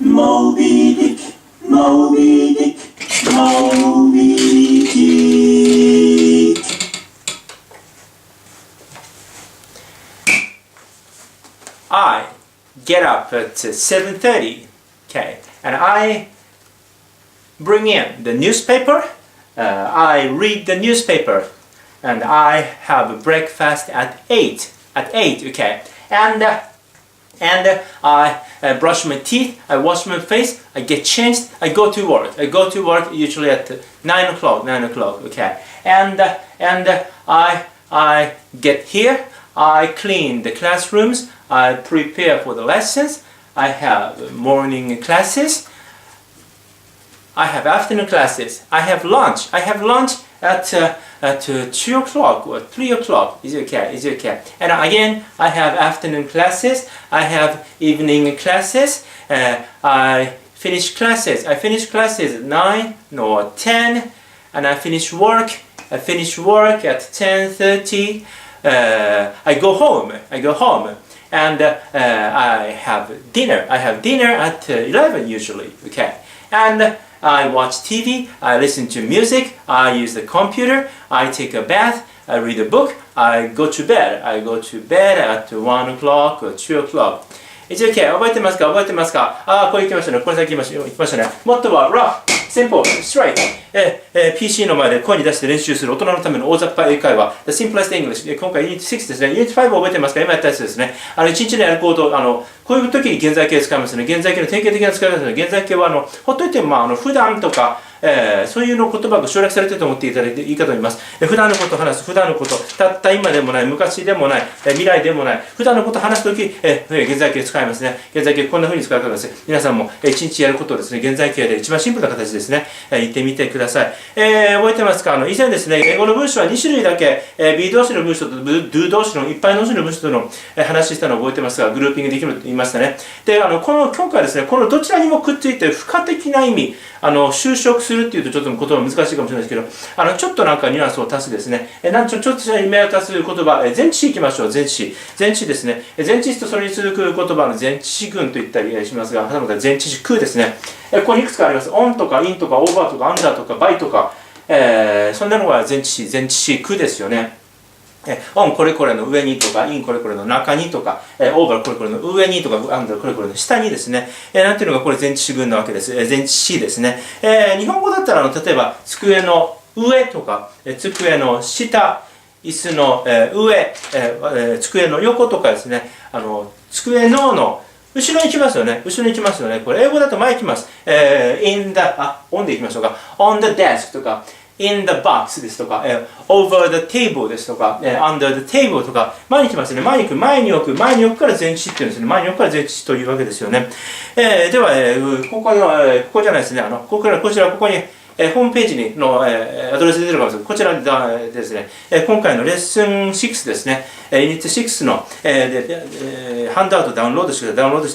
MOBY-DICK, MOBY-DICK, MOBY-DICK. I get up at 7:30, okay, and I bring in the newspaper. I read the newspaper, and I have breakfast at 8. Okay, and I brush my teeth. I wash my face. I get changed. I go to work. I go to work usually at 9 o'clock. Okay, and I get here. I clean the classrooms. I prepare for the lessons. I have morning classes. I have afternoon classes. I have lunch. At 2 o'clock or 3 o'clock. Is okay. And again, I have afternoon classes. I have evening classes. I finish classes at 9 or 10, and I finish work at 10:30. I go home, and I have dinner. At 11 usually. Okay, and I watch TV. I listen to music. I use the computer. I take a bath. I read a book. I go to bed. at 1 o'clock or 2 o'clock. It's okay. 覚えてますか？これ行きましたね。これ先行きましたね。もっとは rough, simple, straight. PC の前で声に出して練習する大人のための大雑把英会話 The simplest English。今回 Unit 6ですね。Unit 5覚えてますか？今やったやつですね。一日のやること、こういう時に現在形使いますね。現在形の典型的な使い方ですね。現在形はほっといても、普段とか、そういうの言葉が省略されていると思っていただいていいかと思います。普段のことを話す、普段のこと、たった今でもない、昔でもない、未来でもない、普段のことを話すとき、現在形使いますね。現在形こんな風に使うからですね。皆さんも一日やることをですね、現在形で一番シンプルな形ですね、言ってみてください。覚えてますか？以前ですね、英語の文章は2種類だけ、BE動詞の文章と do 動詞の一般動詞の文章との話したのを覚えてますが、グルーピングできると言いましたね。で、今回はですね、このどちらにもくっついて付加的な意味、修飾するっていうとちょっと言葉難しいかもしれないですけど、ちょっとなんかニュアンスを足すですね、ちょっとした意味を足す言葉、前置詞いきましょう。前置詞ですね。前置詞とそれに続く言葉の前置詞群と言ったりしますが、はたまた前置詞句ですね。ここにいくつかあります。on とか in とか over とか under とか by とか、そんなのが前置詞句ですよね。on これこれの上にとか in これこれの中にとか、over これこれの上にとか under これこれの下にですね、なんていうのがこれ前置詞群なわけです。前置詞ですね。日本語だったら例えば机の上とか机の下、椅子の上、机の横とかですね、机の後ろに行きますよね。これ英語だと前行きます。on で行きましょうか。on the desk とかin the box ですとか、over the table ですとか、under the table とか、前に来ますね。前に置くから前置詞っていうんですね。前に置くから前置詞というわけですよね。では、ここじゃないですね。こちら、ここに、ホームページの、アドレスで出るかもしれません。こちらでですね、今回のレッスン6ですね、ユニット6の、ハンドアウトダウンロードして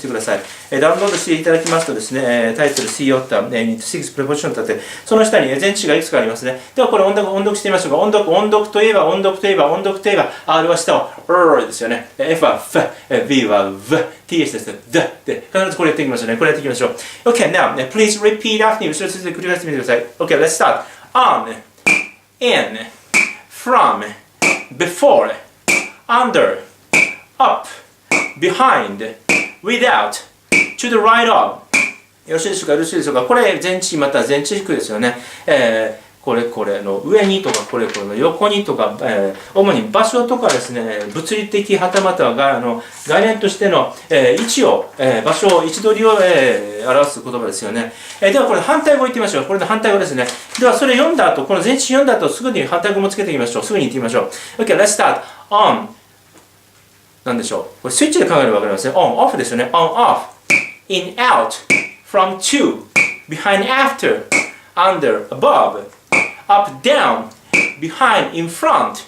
ください。ダウンロードしていただきますとですね、タイトル C を打った、ユニット6プレポジションを立て、その下に前置詞がいくつかありますね。ではこれ音読してみましょうか。音読といえば、R は下を R ですよね。F は F、V は V、TH ですね。D で、必ずこれやっていきましょうね。OK, now, please repeat after me. 後ろ続いて繰り返してみてください。Okay, let's start. On, in, from, before, under, up, behind, without, to the right of. よろしいでしょうか。これ前置詞または前置詞句ですよね。これの上にとかこれの横にとか、主に場所とかですね、物理的はたまたは概念としての、位置を、場所を位置取りを、表す言葉ですよね。ではこれ反対語言ってみましょう。これの反対語ですね。ではそれ読んだ後、この前置詞読んだ後、すぐに反対語もつけていきましょう。すぐに言ってみましょう。Okay, let's start. On. なんでしょう。これスイッチで考えればわかりますね。On, off ですよね。On, off. In, out. From, to. Behind, after. Under, above.Up, down, behind, in front,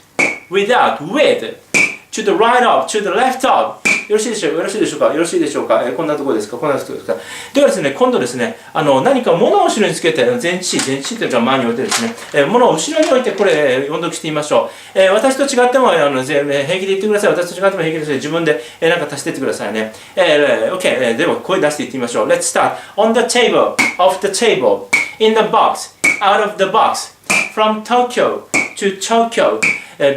without, with, to the right of, to the left of, ろしいでしょうか、よろしいでしょうか、よろしいでしょうか、こんなところですか、こんなところですか。ではですね、今度ですね、何か物を後ろにつけて、前置詞というか前に置いてですね、物を後ろに置いて、これ、音読してみましょう。私と違っても、平気で言ってください。私と違っても平気です。自分で、なんか足していってくださいね。OK、では、声出していってみましょう。Let's start. On the table, off the table, in the box, out of the box, from Tokyo to Tokyo,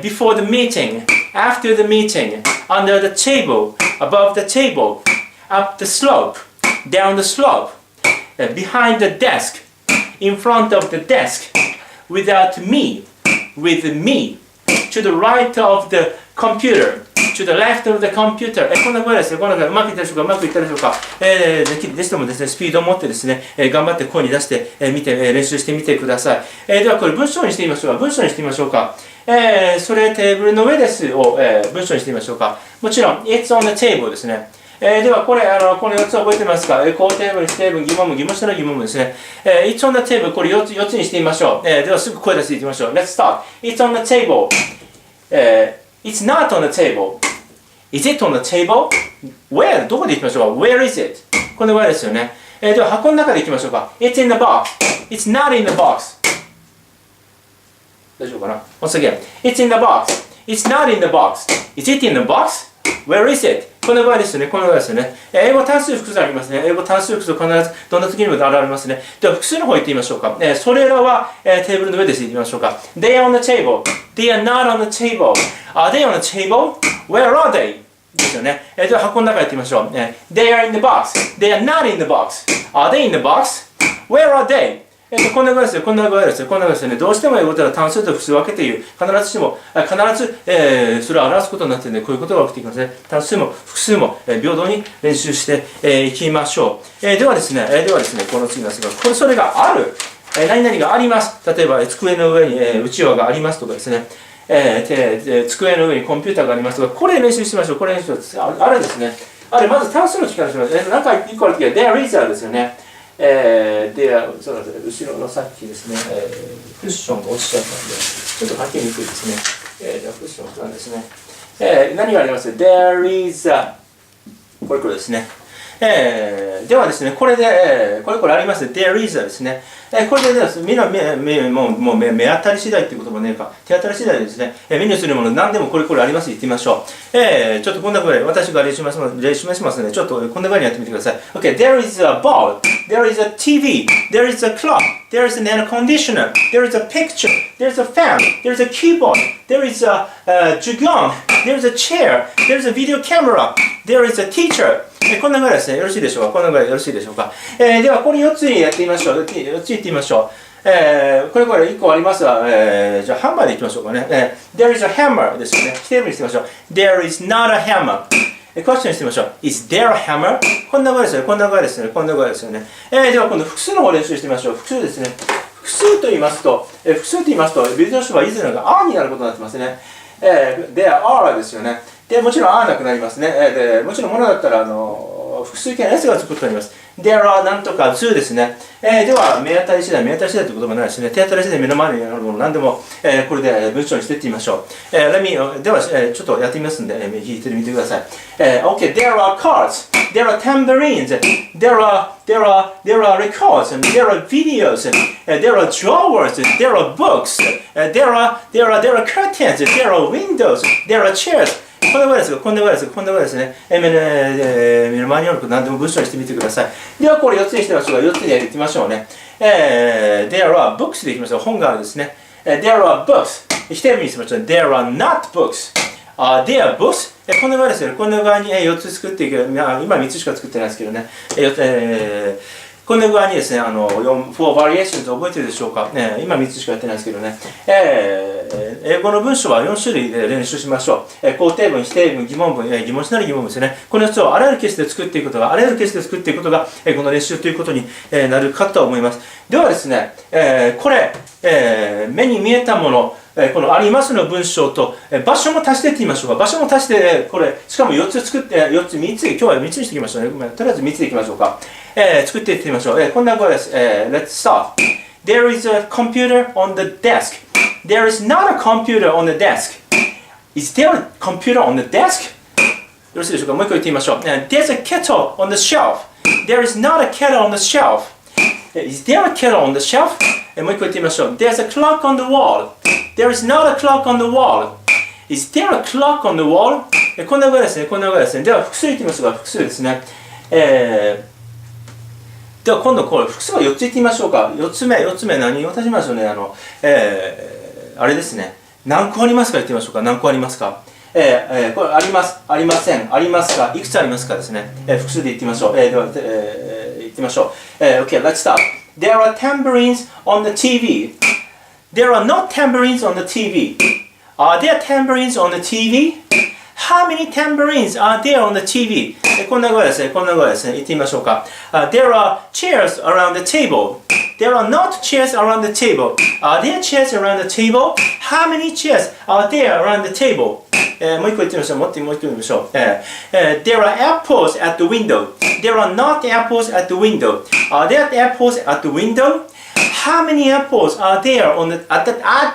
before the meeting, after the meeting, under the table, above the table, up the slope, down the slope, behind the desk, in front of the desk, without me, with me, to the right of the computer, to the left of the computer. こんな声ですよ。こんな声うまくいったでしょうか、うまくいったでしょうか。ぜひともですね、スピードを持ってですね、頑張って声に出して、練習してみてください。ではこれ文章にしてみましょうか。文章にしてみましょうか。それテーブルの上ですを、文章にしてみましょうか。もちろん、It's on the table ですね。ではこれ、この4つ覚えてますか？肯定文、否定文、疑問文、疑問詞の疑問文ですね。It's on the table これ4つにしてみましょう。ではすぐ声出していきましょう。Let's start. It's on the table. It's not on the table. Is it on the table? Where? どこでいきましょうか？ Where is it? このぐらいですよね。では箱の中でいきましょうか。It's in the box. It's not in the box. 大丈夫かな？ Once again. It's in the box. It's not in the box. Is it in the box? Where is it? この場合ですよね。この場合ですよね。英語単数複数ありますね。英語単数複数必ずどんな時にも現れますね。では複数の方言ってみましょうか。それらは、テーブルの上です。言ってみましょうか。They are on the table. They are not on the table. Are they on the table? Where are they? ですよね。では箱の中で言ってみましょう。They are in the box. They are not in the box. Are they in the box? Where are they? こんなぐらいですよ。こんなぐらいですよ。こんなぐらいですよね。どうしても英語では単数と複数分けて言う。必ずしも、それを表すことになっているので、こういうことが起きていきますね。単数も複数も平等に練習していきましょう。ではですね、この次なんですが、それがある。何々があります。例えば、机の上にうちわがありますとかですね。机の上にコンピューターがありますとか、これ練習しましょう。これ練習します。あれですね。あれ、まず単数の力します。なんか1個あるときは、there is ですよね。そうなんです後ろのさっきですね、クッションが落ちちゃったんで、ちょっと書きにくいですね。じゃあクッションなんですね。何があります ?There is a これですね。ではですね、これあります。There is a ですね。これでですね、もう目当たり次第っていう言葉ねえか、手当たり次第ですね、目にするもの何でもこれあります言ってみましょう。ちょっとこんなぐらい、私が例示しますので、ちょっとこんなぐらいにやってみてください。OK, there is a ball, there is a TV, there is a clock, there is an air conditioner, there is a picture, there is a fan, there is a keyboard, there is a dugong, there is a chair, there is a video camera, there is a teacher. こんなぐらいですね。よろしいでしょうか。こんなぐらいよろしいでしょうか。では、これ4つにやってみましょう。4つ言ってみましょう。これ1個ありますが、じゃあハンマーでいきましょうかね。There is a hammer ですよね。否定文にしてみましょう。There is not a hammer. クエスチョンにしてみましょう。Is there a hammer? こんなぐらいですよね。こんなぐらいですよね。こんなぐらいですよね。では、今度複数の方練習してみましょう。複数ですね。複数と言いますと、ビデオ手話以前のが are になることになってますね。there are ですよね。でもちろん are なくなりますね。でもちろんものだったら複数形の S がつくことになります。There are なんとか 2ですね。では、目当たり次第という言葉ないですね。手当たり次第目の前にあるもの何でも、これで文章にしていってみましょう。では、ちょっとやってみますんで、弾いてみてください。OK, there are cards, there are tambourines, there are records, and there are videos, there are drawers, there are books, there are curtains, there are windows, there are chairs. こんなぐらいですこんなぐらいですね。目の前にあること何でも文章にしてみてください。ではこれ4つにしてみましょう。4つにやっていきましょうね。There are books でいきましょう。本があるですね。There are books。否定文にしましょう。There are not books。There are books。こんなぐらいですよね。こんな側に4つ作っていく。今3つしか作ってないですけどね。こんな具合にですね、4 variations 覚えてるでしょうか、今3つしかやってないですけどね、英語の文章は4種類で練習しましょう。肯定文、否定文、疑問文、疑問詞なり疑問文ですね。この4つをあらゆるケースで作っていくことが、この練習ということになるかと思います。ではですね、これ、目に見えたもの、このありますの文章と場所も足していってみましょうか。場所も足して、これ、しかも4つ作って、3つ、今日は3つにしていきましょうね。とりあえず3つでいきましょうか。作っていってみましょう。こんな声です。Let's start. There is a computer on the desk. There is not a computer on the desk. Is there a computer on the desk? ろしいでしょうか。もう一回言ってみましょう。There's a kettle on the shelf. There is not a kettle on the shelf. Is there a kettle on the shelf? もう一回言ってみましょう。There's a clock on the wall. There is not a clock on the wall. Is there a clock on the wall? こんなぐらいですね。こんなぐらいですね。では複数言ってみますが、複数ですね。では今度これ複数は4つ言ってみましょうか。4つ目何を足しましょうね。あれですね。何個ありますか言ってみましょうか。何個ありますか。これあります、ありません、ありますか、いくつありますかですね。複数で言ってみましょう。では、言ってみましょう。Okay, let's start. There are tambourines on the TV. There are not tambourines on the TV. Are there tambourines on the TV? How many tambourines are there on the TV? こんなぐらいですね。こんなぐらいですね。言ってみましょうか。There are chairs around the table. There are not chairs around the table. Are there chairs around the table? How many chairs are there around the table? もう一個言ってみましょう。もう一個言ってみましょう。There are apples at the window. There are not apples at the window. Are there apples at the window? How many apples are there on the, at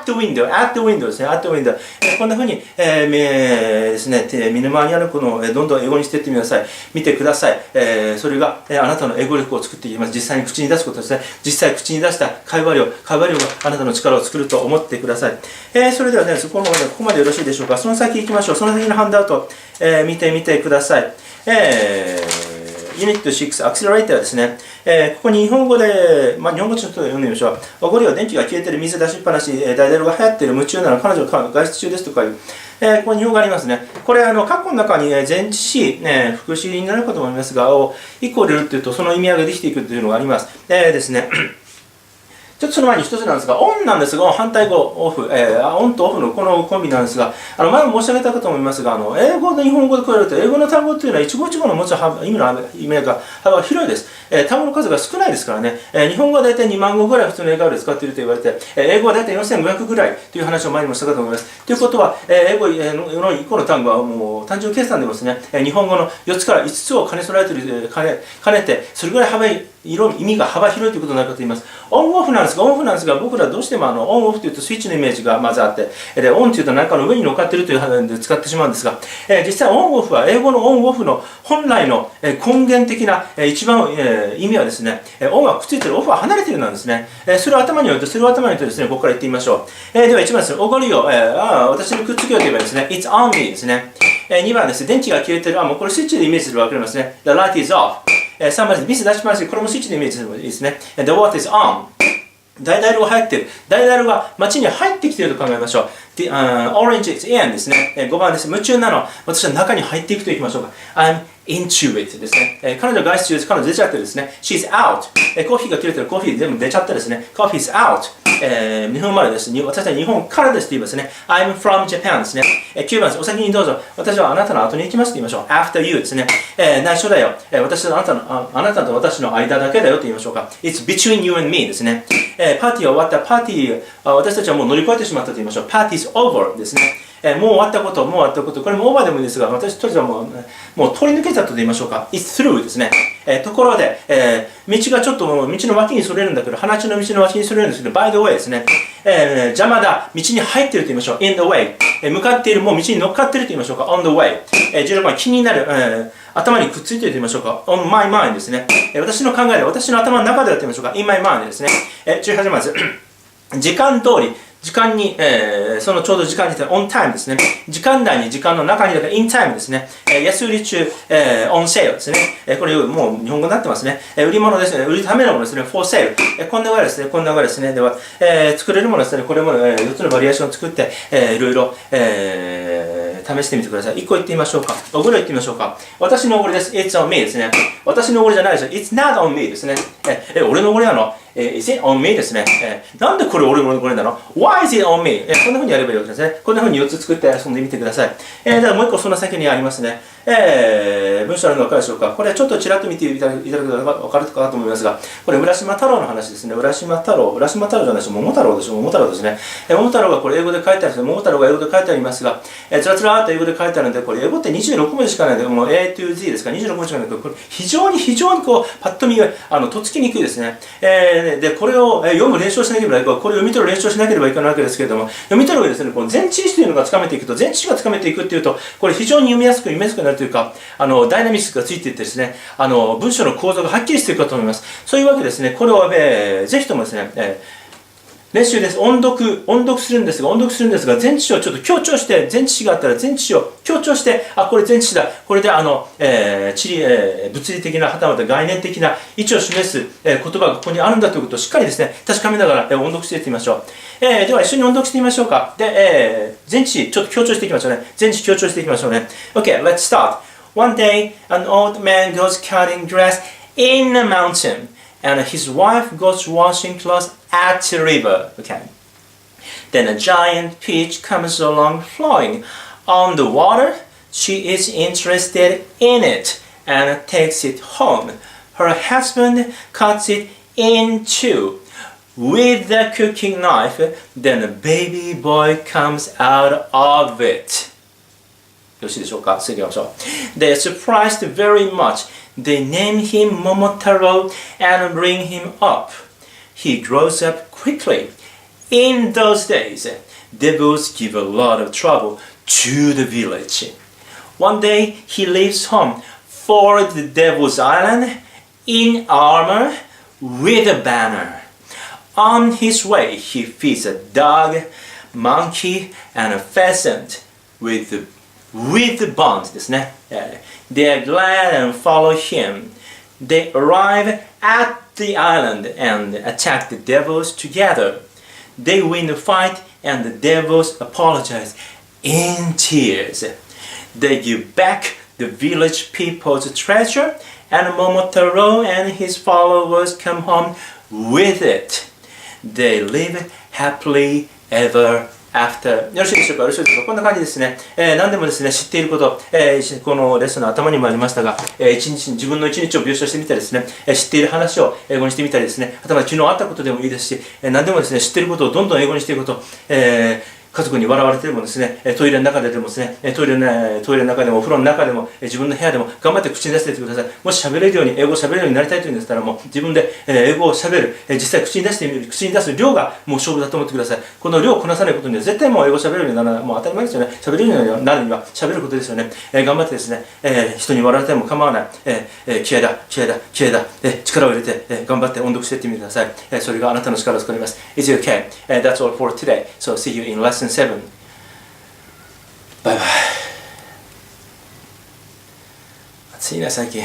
the window? At the window ですね。at the window。こんな風に、ですね、身の回りにあるこのどんどん英語にしていってみなさい。見てください。それがあなたの英語力を作っていきます。実際に口に出すことですね。実際口に出した会話量があなたの力を作ると思ってください。それではね、ここまでよろしいでしょうか。その先行きましょう。その先のハンドアウト、見てみてください。ユニット6、アクセラレーターですね。ここに日本語で、日本語ちょっと読んでみましょう。起こりは電気が消えてる、水出しっぱなし、ダイヤルが流行っている、夢中なら彼女が外出中ですとかいう。ここに日本語がありますね。これ、括弧の中に前置詞、副詞になるかと思いますが、を1個入れるというと、その意味合いができていくというのがあります。ですね。ちょっとその前に一つなんですが、オンなんですが、反対語、オフ、オンとオフのこのコンビなんですが、前も申し上げたかと思いますが、英語と日本語で比べると、英語の単語というのは一語一語の持つ意味が幅が広いです。単語の数が少ないですからね、日本語は大体2万語ぐらい普通の英会話で使っていると言われて、英語は大体4500ぐらいという話を前にもしたかと思います。ということは、英語の1個の単語はもう単純計算でもですね、日本語の4つから5つを兼ね備えている、兼ねて、それぐらい意味が幅広いということになるかと言います。オンオフなんですが、僕らどうしてもオンオフというとスイッチのイメージがまずあって、でオンというと何かの上に乗っかっているという話で使ってしまうんですが、実際オンオフは英語のオンオフの本来の根源的な一番意味はですね、オンはくっついている、オフは離れているなんですね。それを頭に置いてですね、ここから言ってみましょう。では1番ですね、おごりを、私にくっつけようと言えばですね、It's on me ですね。2番ですね、電気が消えている、もうこれスイッチでイメージするわけですね。The light is off。3番ですね、ミス出しっぱなし、これもスイッチでイメージするのがいいですね。The water is on。ダイヤルが入っている。ダイヤルが街に入ってきていると考えましょう。Orange is in ですね。5番です。夢中なの。私は中に入っていくといきましょうか。I'm into it ですね。彼女外出中です。彼女出ちゃってですね。She's out。コーヒーが切れてる。コーヒー全部出ちゃってですね。Coffee is out。日本までです。私は日本からですと言いますね。I'm from Japan ですね。9番です。お先にどうぞ。私はあなたの後に行きますと言いましょう。After you ですね。内緒だよ。私とあなたと私の間だけだよと言いましょうか。It's between you and me ですね。パーティーが終わった。パーティー、私たちはもう乗り越えてしまったと言いましょう。Party is over ですね。もう終わったこと、これもオーバーでもいいですが、私たちはもう通り抜けちゃったと言いましょうか。It's through ですね。ところで、道がちょっと道の脇にそれるんだけど、花地の道の脇にそれるんですけど、by the way ですね。邪魔だ、道に入っていると言いましょう。in the way。向かっている、もう道に乗っかっていると言いましょうか。on the way。16番、気になる、頭にくっついていると言いましょうか。on my mind ですね。私の考えで、私の頭の中ではと言いましょうか。in my mind ですね。18番です。時間通り。時間に、そのちょうど時間に、on time ですね。時間内に、時間の中に、だから in time ですね。安売り中、on sale ですね。これもう日本語になってますね。売り物ですね。売るためのものですね。for sale。こんなぐらいですね。こんなぐらいですね。では、作れるものですね。これも、4つのバリエーションを作って、いろいろ、試してみてください。1個言ってみましょうか。おごりを言ってみましょうか。私のおごりです。It's on me ですね。私のおごりじゃないですよ。It's not on me ですね。俺のおごりなの？Is it on me ですね。なんでこれ俺のおごりなの？ Why is it on me? こんな風にやればいいわけですね。こんな風に4つ作って遊んでみてください。ではもう1個その先にありますね。文章あるの分かるでしょうか。これはちょっとちらっと見ていただくと分かるかと思いますが、これ浦島太郎の話ですね。浦島太郎じゃないです。桃太郎でしょ。桃太郎ですね。桃太郎がこれ英語で書いてあるんですね。桃太郎が英語で書いてありますが、つらつらーっと英語で書いてあるので、これ英語って26文字しかないので、もう A to Z ですから26文字しかないので、これ非常にこうパッと見とっつききにくいですね。で、これを読む練習をしなければいけない。これを読み取る練習をしなければいけないわけですけれども、読み取る上でですね、この前置詞というのがつかめていくと、前置詞がつかめていくっていうと、これ非常に読みやすくなるというか、ダイナミクスがついていってですね、文章の構造がはっきりしていくかと思います。そういうわけですね、これを、ぜひともですね、練習です。音読するんですが、前置詞をちょっと強調して、前置詞があったら前置詞を強調して、これ前置詞だ。これで物理的な、はたまた概念的な位置を示す言葉がここにあるんだということをしっかりですね、確かめながら音読していってみましょう。では一緒に音読してみましょうか。で、前置詞ちょっと強調していきましょうね。前置詞強調していきましょうね。Okay, let's start. One day, an old man goes cutting grass in a mountain.And his wife goes washing clothes at the river. Okay. Then a giant peach comes along flowing on the water. She is interested in it and takes it home. Her husband cuts it in two with the cooking knife. Then a baby boy comes out of it. よろしいでしょうか？続きましょう。They are surprised very much.They name him Momotaro and bring him up. He grows up quickly. In those days, devils give a lot of trouble to the village. One day, he leaves home for the Devil's Island in armor with a banner. On his way, he feeds a dog, monkey, and a pheasant with bonds ですね。They are glad and follow him. They arrive at the island and attack the devils together. They win the fight and the devils apologize in tears. They give back the village people's treasure and Momotaro and his followers come home with it. They live happily ever after. よろしいでしょうか？こんな感じですね。何でもですね、知っていること、このレッスンの頭にもありましたが、自分の一日を描写してみたりですね、知っている話を英語にしてみたりですね、あとは昨日あったことでもいいですし、何でもですね、知っていることをどんどん英語にしていくこと、家族に笑われてでもですね、トイレの中でもですね、トイレの中でもお風呂の中でも、自分の部屋でも頑張って口に出していってください。もし喋れるように、英語を喋れるようになりたいというんでしたら、もう自分で英語を喋る、実際口に出してみる、口に出す量がもう勝負だと思ってください。この量をこなさないことには絶対もう英語を喋れるようになる、もう当たり前ですよね。喋れるようになるには喋ることですよね。頑張ってですね、人に笑われても構わない。気合だ、力を入れて、頑張って音読していってみてください。それがあなたの力を作ります。It's okay. That's all for today. So see you in lesson 7. バイバイ。暑いな最近。